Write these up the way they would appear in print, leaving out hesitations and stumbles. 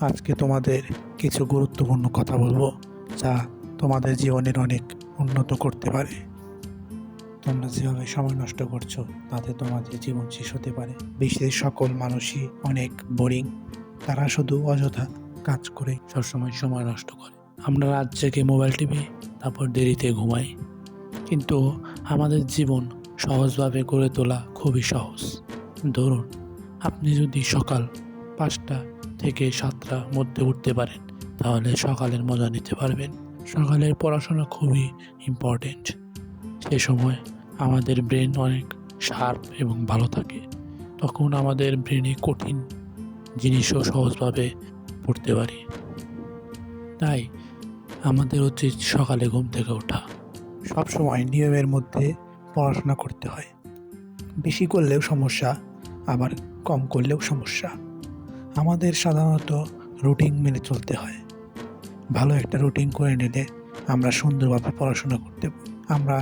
আজকে তোমাদের কিছু গুরুত্বপূর্ণ কথা বলবো যা তোমাদের জীবনের অনেক উন্নত করতে পারে। তোমরা যেভাবে সময় নষ্ট করছো তাতে তোমাদের জীবন শেষ হতে পারে। বিশ্বের সকল মানুষই অনেক বোরিং, তারা শুধু অযথা কাজ করে সবসময় সময় নষ্ট করে। আমরা রাত জেগে মোবাইল টিপি, তারপর দেরিতে ঘুমাই, কিন্তু আমাদের জীবন সহজভাবে গড়ে তোলা খুবই সহজ। ধরুন, আপনি যদি সকাল 5টা থেকে 7টার মধ্যে উঠতে পারেন তাহলে সকালের মজা নিতে পারবেন। সকালের পড়াশোনা খুবই ইম্পর্টেন্ট। সে সময় আমাদের ব্রেন অনেক শার্প এবং ভালো থাকে। তখন আমাদের ব্রেনে কঠিন জিনিসও সহজভাবে পড়তে পারি। তাই আমাদের উচিত সকালে ঘুম থেকে ওঠা। সবসময় নিয়মের মধ্যে পড়াশোনা করতে হয়। বেশি করলেও সমস্যা, আবার কম করলেও সমস্যা। আমাদের সাধারণত রুটিন মেনে চলতে হয়। ভালো একটা রুটিন করে নিলে আমরা সুন্দরভাবে পড়াশোনা করতে পারি। আমরা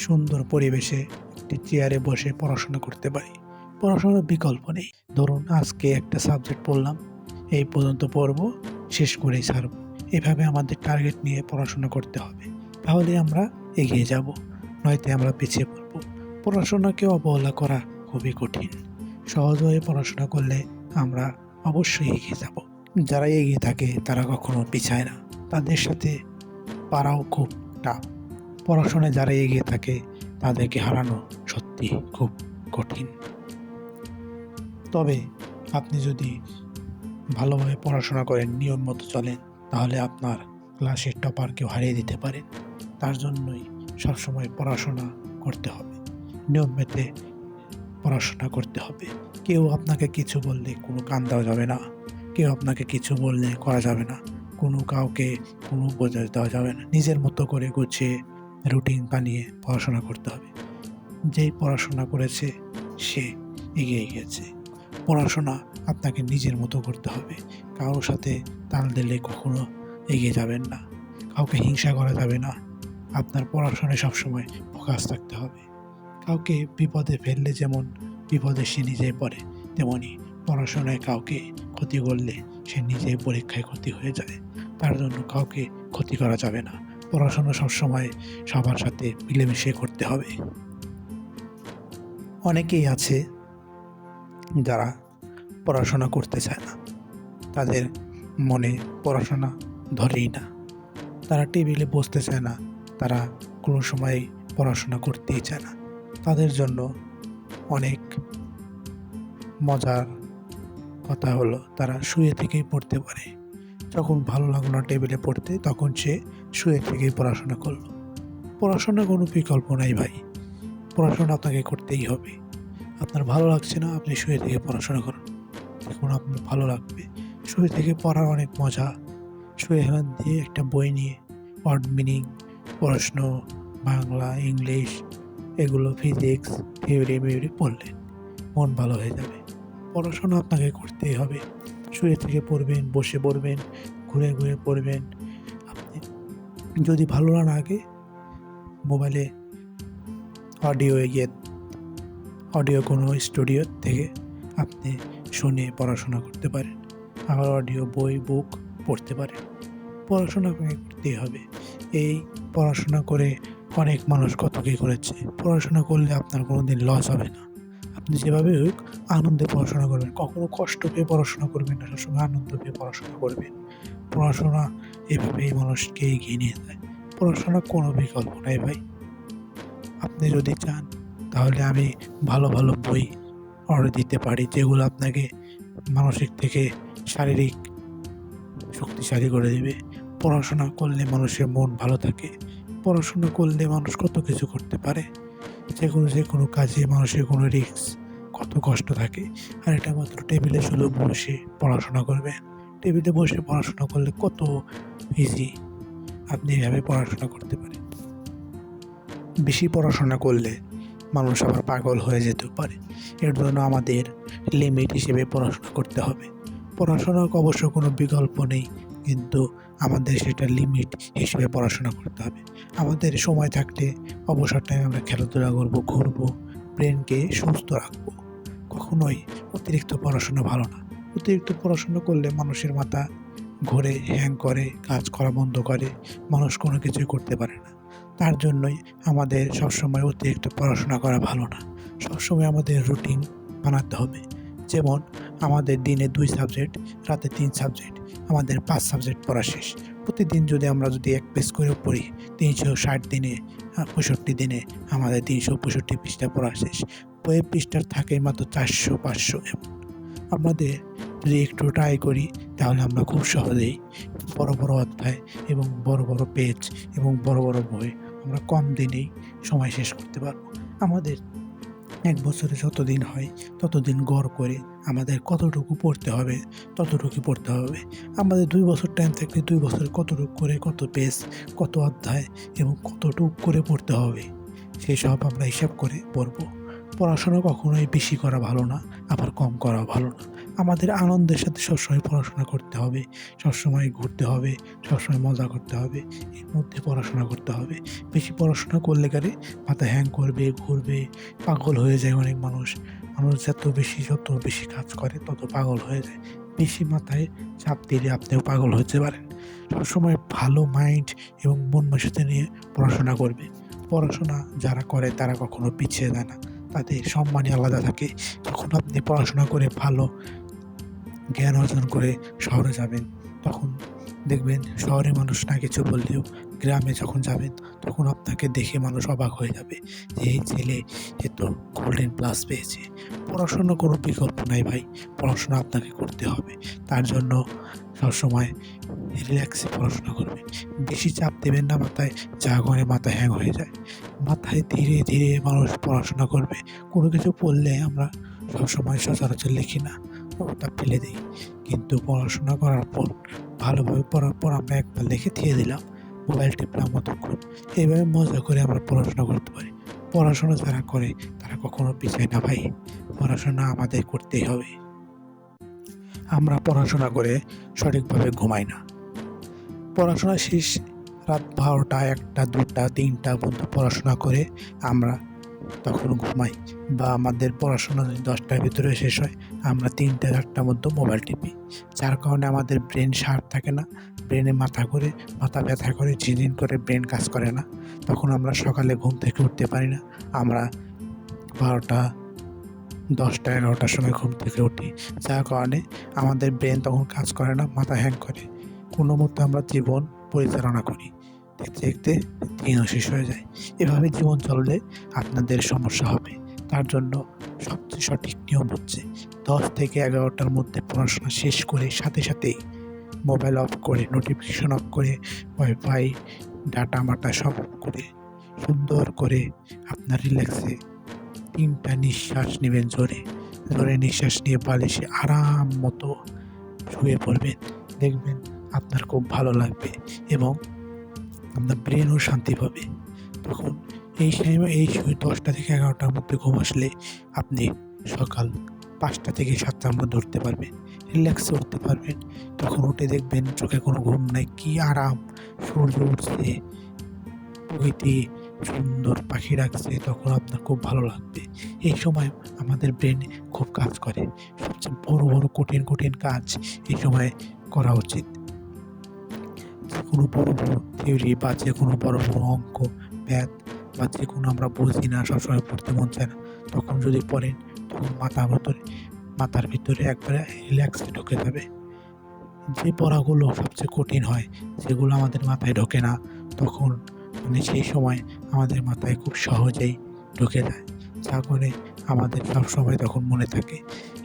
সুন্দর পরিবেশে একটি চেয়ারে বসে পড়াশোনা করতে পারি। পড়াশোনার বিকল্প নেই। ধরুন, আজকে একটা সাবজেক্ট পড়লাম, এই পর্যন্ত পড়বো, শেষ করেই ছাড়ব। এভাবে আমাদের টার্গেট নিয়ে পড়াশোনা করতে হবে, তাহলে আমরা এগিয়ে যাব, নয়তো আমরা পিছিয়ে পড়ব। পড়াশোনাকে অবহেলা করা খুবই কঠিন। সহজভাবে পড়াশোনা করলে আমরা অবশ্যই এগিয়ে যাব। যারা এগিয়ে থাকে তারা কখনো পিছায় না, তাদের সাথে পারাও খুব টাফ। পড়াশোনায় যারা এগিয়ে থাকে তাদেরকে হারানো সত্যি খুব কঠিন। তবে আপনি যদি ভালোভাবে পড়াশোনা করেন, নিয়ম মতো চলেন, তাহলে আপনার ক্লাসের টপারকেও হারিয়ে দিতে পারেন। তার জন্যই সবসময় পড়াশোনা করতে হবে, নিয়ম মেতে পড়াশোনা করতে হবে। কেউ আপনাকে কিছু বললে কোনো কান দেওয়া যাবে না, কেউ আপনাকে কিছু বললে করা যাবে না, কাউকে কোনো উপদেশ দেওয়া যাবে না। নিজের মতো করে গুছিয়ে রুটিন বানিয়ে পড়াশোনা করতে হবে। যেই পড়াশোনা করেছে সে এগিয়ে গিয়েছে। পড়াশোনা আপনাকে নিজের মতো করতে হবে। কারোর সাথে তাল দিলে কখনো এগিয়ে যাবেন না, কাউকে হিংসা করা যাবে না। আপনার পড়াশোনায় সবসময় ফোকাস থাকতে হবে। কাউকে বিপদে ফেললে যেমন বিপদে সে নিজেই পড়ে, তেমনি পড়াশোনায় কাউকে ক্ষতি করলে সে নিজেই পরীক্ষায় ক্ষতি হয়ে যায়। তার জন্য কাউকে ক্ষতি করা যাবে না। পড়াশোনা সবসময় সবার সাথে মিলেমিশে করতে হবে। অনেকেই আছে যারা পড়াশোনা করতে চায় না, তাদের মনে পড়াশোনা ধরেই না, তারা টেবিলে বসতে চায় না, তারা কোনো সময় পড়াশোনা করতেই চায় না। তাদের জন্য অনেক মজার কথা হলো, তারা শুয়ে থেকেই পড়তে পারে। যখন ভালো লাগলো না টেবিলে পড়তে, তখন সে শুয়ে থেকেই পড়াশোনা করলো। পড়াশোনার কোনো বিকল্প নাই ভাই, পড়াশোনা আপনাকে করতেই হবে। আপনার ভালো লাগছে না, আপনি শুয়ে থেকে পড়াশোনা করুন, দেখুন আপনার ভালো লাগবে। শুয়ে থেকে পড়ার অনেক মজা। শুয়ে হেলান দিয়ে একটা বই নিয়ে ওয়ার্ড মিনিং, প্রশ্ন, বাংলা, ইংলিশ, এগুলো ফিজিক্স, থিওরি পড়লেন, মন ভালো হয়ে যাবে। পড়াশোনা আপনাকে করতেই হবে। শুয়ে থেকে পড়বেন, বসে পড়বেন, ঘুরে ঘুরে পড়বেন। আপনি যদি ভালো না লাগে, মোবাইলে অডিও কোনো স্টুডিও থেকে আপনি শুনে পড়াশোনা করতে পারেন, আবার অডিও বই বুক পড়তে পারেন। পড়াশোনা আপনাকে করতেই হবে। এই পড়াশোনা করে অনেক মানুষ কত কী করেছে। পড়াশোনা করলে আপনার কোনো দিন লস হবে না। আপনি যেভাবে হোক আনন্দে পড়াশোনা করবেন, কখনো কষ্ট পেয়ে পড়াশোনা করবেন না, সবসময় আনন্দ পেয়ে পড়াশোনা করবেন। পড়াশোনা এভাবেই মানুষকে এগিয়ে নিয়ে যায়। পড়াশোনার কোনো বিকল্প নাই ভাই। আপনি যদি চান তাহলে আমি ভালো ভালো বই অর্ডার দিতে পারি, যেগুলো আপনাকে মানসিক থেকে শারীরিক শক্তিশালী করে দেবে। পড়াশোনা করলে মানুষের মন ভালো থাকে। পড়াশোনা করলে মানুষ কত কিছু করতে পারে। যে কোনো কাজে মানুষের কোনো রিস্ক, কত কষ্ট থাকে। আর এটা মাত্র টেবিলে শুধু বসে পড়াশোনা করবে। টেবিলে বসে পড়াশোনা করলে কত ইজি, আপনি এভাবে পড়াশোনা করতে পারেন। বেশি পড়াশোনা করলে মানুষ আবার পাগল হয়ে যেতে পারে। এর জন্য আমাদের লিমিট হিসেবে পড়াশোনা করতে হবে। পড়াশোনার অবশ্য কোনো বিকল্প নেই, কিন্তু আমাদের সেটা লিমিট হিসেবে পড়াশোনা করতে হবে। আমাদের সময় থাকলে অবসর টাইমে আমরা খেলাধুলা করবো, ঘুরবো, ব্রেনকে সুস্থ রাখবো। কখনোই অতিরিক্ত পড়াশোনা ভালো না। অতিরিক্ত পড়াশোনা করলে মানুষের মাথা ঘোরে, হ্যাং করে, কাজ করা বন্ধ করে, মানুষ কোনো কিছুই করতে পারে না। তার জন্যই আমাদের সবসময় অতিরিক্ত পড়াশোনা করা ভালো না। সবসময় আমাদের রুটিন বানাতে হবে। যেমন আমাদের দিনে ২ সাবজেক্ট, রাতে ৩ সাবজেক্ট, আমাদের ৫ সাবজেক্ট পড়া শেষ। প্রতিদিন যদি ১ পেজ করেও পড়ি, ৩৬০ দিনে ৬৫ দিনে আমাদের ৩৬৫ পৃষ্ঠা পড়া শেষ। বইয়ের পৃষ্ঠা থাকে মাত্র ৪০০-৫০০ এমন। আমাদের যদি একটু ট্রাই করি তাহলে আমরা খুব সহজেই বড়, বড় অধ্যায় এবং বড়, বড় পেজ এবং বড়, বড় বই আমরা কম দিনেই সময় শেষ করতে পারবো। আমাদের ১ বছরে যতদিন হয় ততদিন গড় করে আমাদের কতটুকু পড়তে হবে ততটুকুই পড়তে হবে। আমাদের ২ বছর টাইম থাকলে ২ বছরে কতটুকু করে কত পেজ, কত অধ্যায় এবং কতটুক করে পড়তে হবে সেসব আমরা হিসাব করে পড়বো। পড়াশোনা কখনোই বেশি করা ভালো না, আবার কম করাও ভালো না। আমাদের আনন্দের সাথে সবসময় পড়াশোনা করতে হবে, সবসময় ঘুরতে হবে, সবসময় মজা করতে হবে। এর মধ্যে পড়াশোনা করতে হবে। বেশি পড়াশোনা করলে গারে মাথা হ্যাং করবে, ঘুরবে, পাগল হয়ে যায় অনেক মানুষ। মানুষ যত বেশি কাজ করে তত পাগল হয়ে যায়। বেশি মাথায় চাপ দিলে আপনিও পাগল হতে পারেন। সবসময় ভালো মাইন্ড এবং মন মানসিকতা নিয়ে পড়াশোনা করবে। পড়াশোনা যারা করে তারা কখনো পিছিয়ে যায় না। তাদের সম্মানই আলাদা থাকে। যখন আপনি পড়াশোনা করে ভালো জ্ঞান অর্জন করে শহরে যাবেন, তখন দেখবেন শহরে মানুষ না কিছু বললেও গ্রামে যখন যাবেন তখন আপনাকে দেখে মানুষ অবাক হয়ে যাবে যে এই ছেলে এ তো গোল্ডেন প্লাস পেয়েছে। পড়াশোনার কোনো বিকল্প নাই ভাই, পড়াশোনা আপনাকে করতে হবে। তার জন্য সবসময় রিল্যাক্সে পড়াশোনা করবেন। বেশি চাপ দেবেন না মাথায়, যা করে মাথা হ্যাং হয়ে যায়। মাথায় ধীরে ধীরে মানুষ পড়াশোনা করবে। কোনো কিছু পড়লে আমরা সবসময় সচরাচর লিখি না, ওটা ফেলে দিই। কিন্তু পড়াশোনা করার পর ভালোভাবে পড়ার পর আমরা একবার লিখে দিয়ে দিলাম, মোবাইল টিপলাম অতক্ষণ। এইভাবে মজা করে আমরা পড়াশোনা করতে পারি। পড়াশোনা যারা করে তারা কখনো পিছায় না ভাই। পড়াশোনা আমাদের করতেই হবে। আমরা পড়াশোনা করে সঠিকভাবে ঘুমাই না। পড়াশোনা শেষ রাত ১২টা, ১টা, ২টা, ৩টা পর্যন্ত পড়াশোনা করে আমরা তখন ঘুমাই। বা আমাদের পড়াশোনা যদি ১০টার ভিতরে শেষ হয়, আমরা ৩টা, ৪টার মধ্যে মোবাইল টিপি। যার কারণে আমাদের ব্রেন শার্প থাকে না। ব্রেনে মাথা ব্যথা করে, ঝিনঝিন করে, ব্রেন কাজ করে না। তখন আমরা সকালে ঘুম থেকে উঠতে পারি না। আমরা ১২টা, ১০টা, ১১টার সময় ঘুম থেকে উঠি। যার কারণে আমাদের ব্রেন তখন কাজ করে না, মাথা হ্যাং করে। কোনো মতে আমরা জীবন পরিচালনা করি। দেখতে দেখতে দিনও শেষ হয়ে যায়। এভাবে জীবন চললে আপনাদের সমস্যা হবে। তার জন্য সবচেয়ে সঠিক নিয়ম হচ্ছে ১০ থেকে ১১টার মধ্যে পড়াশোনা শেষ করে সাথেই মোবাইল অফ করে, নোটিফিকেশন অফ করে, ওয়াইফাই, ডাটা সব অফ করে সুন্দর করে আপনার রিল্যাক্সে ৩টা নিঃশ্বাস নিবেন জোরে। জোরে নিঃশ্বাস নিয়ে বালিশে আরাম মতো শুয়ে পড়বেন। দেখবেন আপনার খুব ভালো লাগবে এবং আপনার ব্রেনও শান্তি পাবে। তখন এই ১০টা থেকে ১১টার মধ্যে ঘুম আসলে আপনি সকাল ৫টা থেকে ৭টার মধ্যে উঠতে পারবেন। রিল্যাক্সে উঠতে পারবেন। তখন উঠে দেখবেন চোখে কোনো ঘুম নাই, কি আরাম! সূর্য উঠছে, প্রকৃতি সুন্দর পাখি ডাকছে, তখন আপনার খুব ভালো লাগবে। এই সময় আমাদের ব্রেন খুব কাজ করে। সবচেয়ে বড় কঠিন কাজ এই সময় করা উচিত। যেকোনো বড় থিওরি বা যেকোনো বড় অঙ্ক, ম্যাথ বা যেকোনো আমরা বুঝি না, সবসময় পড়তে মন চায় না। তখন যদি পড়েন তখন মাথার ভিতরে একবারে রিল্যাক্সে ঢুকে যাবে। যে পড়াগুলো সবচেয়ে কঠিন হয়, যেগুলো আমাদের মাথায় ঢোকে না, তখন সেই সময় আমাদের মাথায় খুব সহজেই ঢুকে যায়। যা করে আমাদের সবসময় তখন মনে থাকে।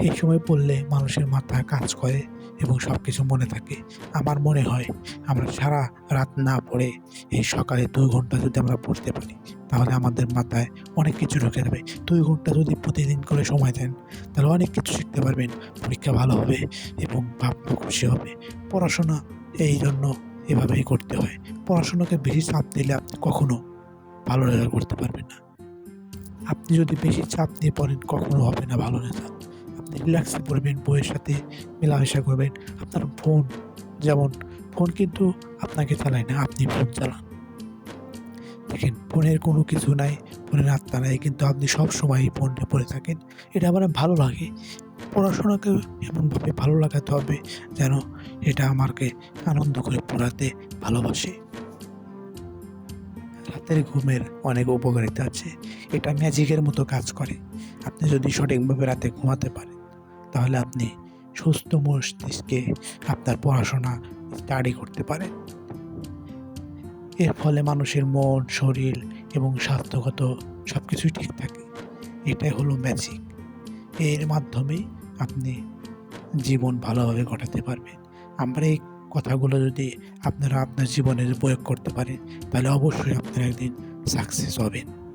এই সময় পড়লে মানুষের মাথা কাজ করে এবং সব কিছু মনে থাকে। আমার মনে হয় আমরা সারা রাত না পড়ে এই সকালে ২ ঘন্টা যদি আমরা পড়তে পারি, তাহলে আমাদের মাথায় অনেক কিছু ঢুকে যাবে। ২ ঘন্টা যদি প্রতিদিন করে সময় দেন, তাহলে অনেক কিছু শিখতে পারবেন। পরীক্ষা ভালো হবে এবং আপনি খুশি হবে। পড়াশোনা এই জন্য এভাবেই করতে হয়। পড়াশোনাকে বেশি চাপ দিলে আপনি কখনো ভালো রেজাল্ট করতে পারবেন না। আপনি যদি বেশি চাপ নিয়ে পড়েন কখনো হবে না ভালো রেজাল্ট। আপনি রিল্যাক্সে পড়বেন, বইয়ের সাথে মেলামেশা করবেন। আপনার ফোন কিন্তু আপনাকে চালায় না, আপনি ফোন চালান। দেখেন ফোনের কোনো কিছু নাই, ফোনের আত্মা নাই, কিন্তু আপনি সবসময় ফোন নিয়ে পড়ে থাকেন। এটা আমার ভালো লাগে। পড়াশোনাকে এমনভাবে ভালো লাগাতে হবে যেন এটা আমাকে আনন্দ করে পড়াতে ভালোবাসে। রাতের ঘুমের অনেক উপকারিতা আছে। এটা ম্যাজিকের মতো কাজ করে। আপনি যদি সঠিকভাবে রাতে ঘুমাতে পারেন, তাহলে আপনি সুস্থ মস্তিষ্কে আপনার পড়াশোনা স্টাডি করতে পারেন। এর ফলে মানুষের মন, শরীর এবং স্বাস্থ্যগত সবকিছুই ঠিক থাকে। এটাই হলো ম্যাজিক। এর মাধ্যমেই আপনি জীবন ভালোভাবে কাটাতে পারবেন। আমরা এই কথাগুলো যদি আপনারা আপনার জীবনে প্রয়োগ করতে পারেন, তাহলে অবশ্যই আপনারা একদিন সাকসেস হবেন।